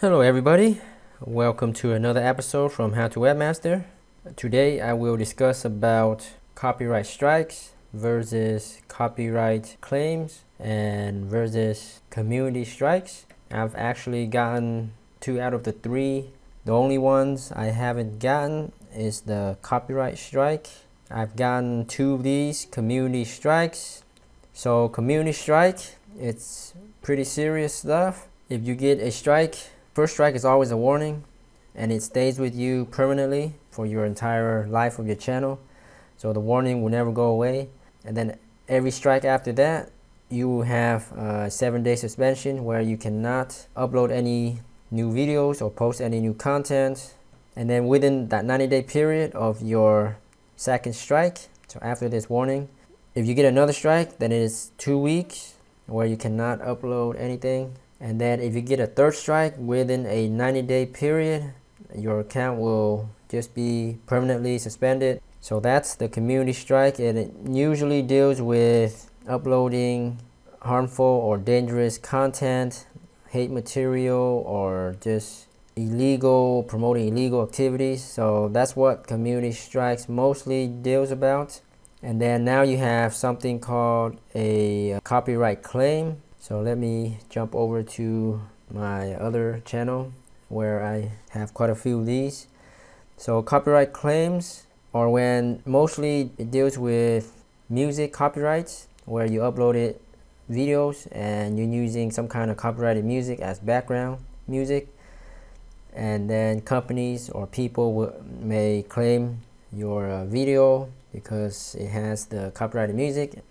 Hello everybody, welcome to another episode from How to Webmaster. Today I will discuss about copyright strikes versus copyright claims and versus community strikes. I've actually gotten 2 out of the 3. The only ones I haven't gotten is the copyright strike. I've gotten 2 of these community strikes. So community strike, it's pretty serious stuff. If you get a strike, first strike is always a warning, and it stays with you permanently for your entire life of your channel. So the warning will never go away. And then every strike after that, you will have a 7-day suspension where you cannot upload any new videos or post any new content. And then within that 90-day period of your second strike, so after this warning, if you get another strike, then it is 2 weeks where you cannot upload anything. And then if you get a third strike within a 90-day period, your account will just be permanently suspended. So that's the community strike, and it usually deals with uploading harmful or dangerous content, hate material, or just promoting illegal activities. So that's what community strikes mostly deals about. And then now you have something called a copyright claim. So let me jump over to my other channel where I have quite a few of these. So copyright claims are when mostly it deals with music copyrights, where you uploaded videos and you're using some kind of copyrighted music as background music, and then companies or people may claim your video because it has the copyrighted music.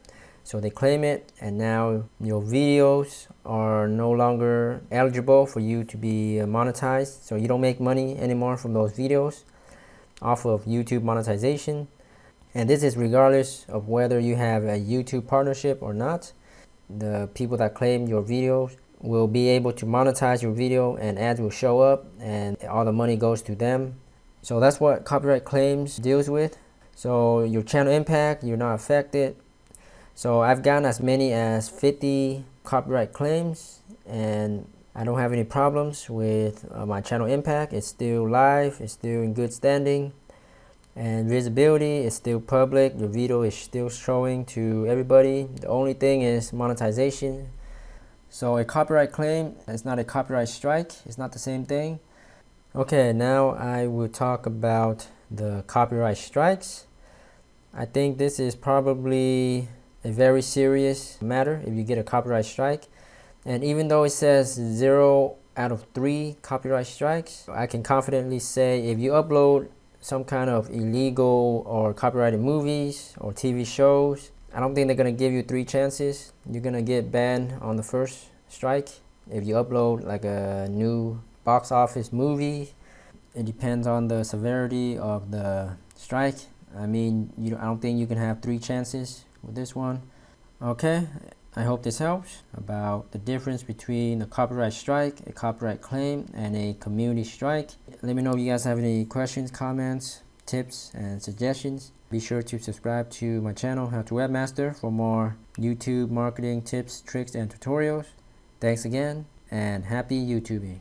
So they claim it, and now your videos are no longer eligible for you to be monetized. So you don't make money anymore from those videos off of YouTube monetization. And this is regardless of whether you have a YouTube partnership or not. The people that claim your videos will be able to monetize your video, and ads will show up and all the money goes to them. So that's what copyright claims deals with. So your channel impact, you're not affected. So I've gotten as many as 50 copyright claims, and I don't have any problems with my channel impact. It's still live, it's still in good standing, and visibility is still public. The video is still showing to everybody. The only thing is monetization. So a copyright claim is not a copyright strike. It's not the same thing. Okay, now I will talk about the copyright strikes. I think this is probably a very serious matter if you get a copyright strike. And even though it says 0 out of 3 copyright strikes, I can confidently say if you upload some kind of illegal or copyrighted movies or TV shows, I don't think they're going to give you 3 chances. You're going to get banned on the first strike. If you upload like a new box office movie, it depends on the severity of the strike. I mean, I don't think you can have 3 chances with this one. Okay, I hope this helps about the difference between a copyright strike, a copyright claim, and a community strike. Let me know if you guys have any questions, comments, tips, and suggestions. Be sure to subscribe to my channel, How to Webmaster, for more YouTube marketing tips, tricks, and tutorials. Thanks again, and happy YouTubing.